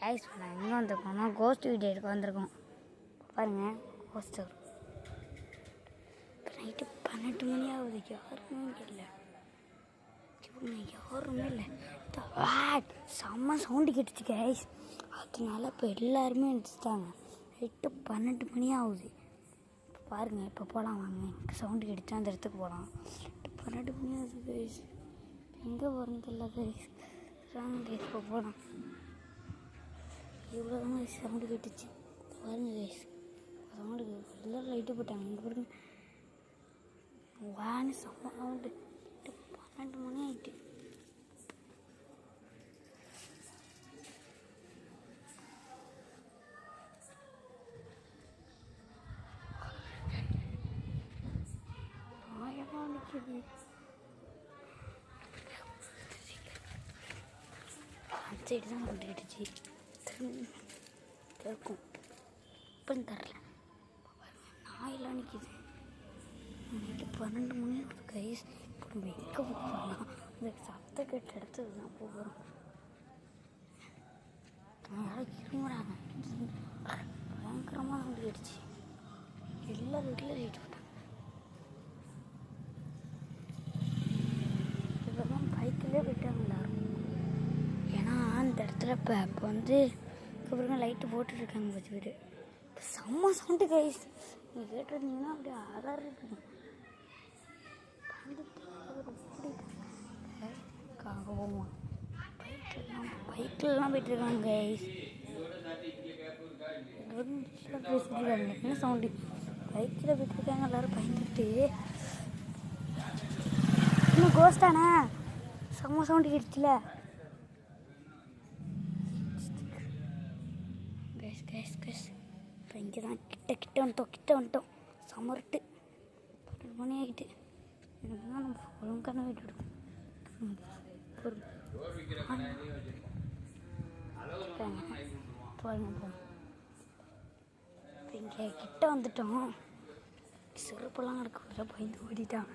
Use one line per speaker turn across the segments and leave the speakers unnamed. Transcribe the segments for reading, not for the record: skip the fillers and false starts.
Guys நான் எங்கே வந்திருக்கோம்னா cost video எடுக்க வந்திருக்கோம். பாருங்கள் கோஸ்ட் இப்போ நைட்டு 12 மணி ஆகுது. யாருமே இல்லை, யாருமே இல்லை. செம்ம சவுண்டு கேட்டுச்சு கைஸ். அதனால இப்போ எல்லாருமே எடுத்துட்டாங்க. நைட்டு 12 மணி ஆகுது. இப்போ பாருங்கள், இப்போ போகலாம் வாங்க. எனக்கு சவுண்டு கேட்டுச்சு, அந்த இடத்துக்கு போகலாம். 12 மணி ஆகுது கைஸ். எங்கே போகிறது இல்லை கைஸ். வாங்க இப்போ போகலாம். இவ்வளோ தான் சவுண்டு கேட்டுச்சு. பாருங்க கைஸ், சவுண்டு எல்லோரும் லைட்டு போட்டாங்க. இங்கே பாருங்க, வான்னு செம்ம சவுண்டு. 12 மணி ஆகிட்டு. அந்த சைடு தான் கொண்டு கேட்டுச்சு. இருக்கும் இப்போன்னு தரல. நாயெல்லாம் நிற்கிது. நைட்டு 12 மணி ஆகுது கைஸ். இப்போ நம்ம எங்கே போகிறோம்னா இந்த சத்த கேட்ட இடத்துக்கு தான் போகிறோம். யாரும் இருமுறாங்க. பயங்கரமாக கொண்டு கேட்டுச்சு. எல்லா வீட்டில் லைட் போட்டாங்க. இப்போதான் பைக்கிலே போயிட்டாங்க எல்லாரும். ஏன்னா அந்த இடத்துல இப்போ வந்து அதுக்கப்புறம் லைட்டு போட்டுட்ருக்காங்க 10 பேர். இப்போ செம்ம சவுண்டு கைஸ். நீங்கள் கேட்டிருந்தீங்கன்னா அப்படியே அலறி இருக்குங்க. போவோம். பைக்கிலலாம் போயிட்டுருக்காங்க கைஸ். பேசிட்டுருக்காங்க. என்ன சவுண்டு? பைக்கில் போயிட்டுருக்காங்க எல்லோரும் பயந்துட்டு. இன்னும் கோஸ்டானே செம்ம சவுண்டு கேட்டுச்சுல. இப்போ இங்கே தான் கிட்ட வந்துட்டோம். சமர்ட்டு 12 மணி ஆகிட்டு. எனக்கு தான் நம்ம ஒழுங்கான வீட்டு எடுக்கும். போங்க. இப்போ இங்கே கிட்ட வந்துட்டோம். செருப்பெல்லாம் நடக்க பயந்து ஓடிட்டாங்க.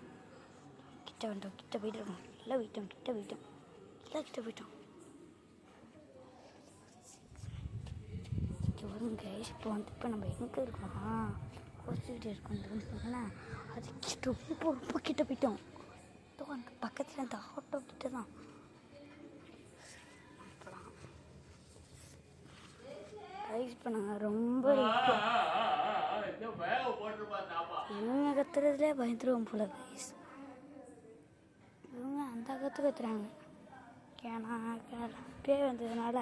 கிட்ட போயிட்டோம். எல்லாம் கிட்ட போயிட்டோம். கைஸ் இப்போ நம்ம எங்கே இருக்கோம்னா கோஸ்ட் வீடியோ இருக்கோம்னா அது ரொம்ப கிட்ட போயிட்டோம். அந்த பக்கத்தில் அந்த ஆட்டோ கிட்ட தான். கைஸ் இப்போ நாங்கள் ரொம்ப இவங்க கத்துறதுலே பயந்துருவோம் போல கைஸ். இவங்க அந்த கத்துறாங்க. ஏன்னா பேர் வந்ததுனால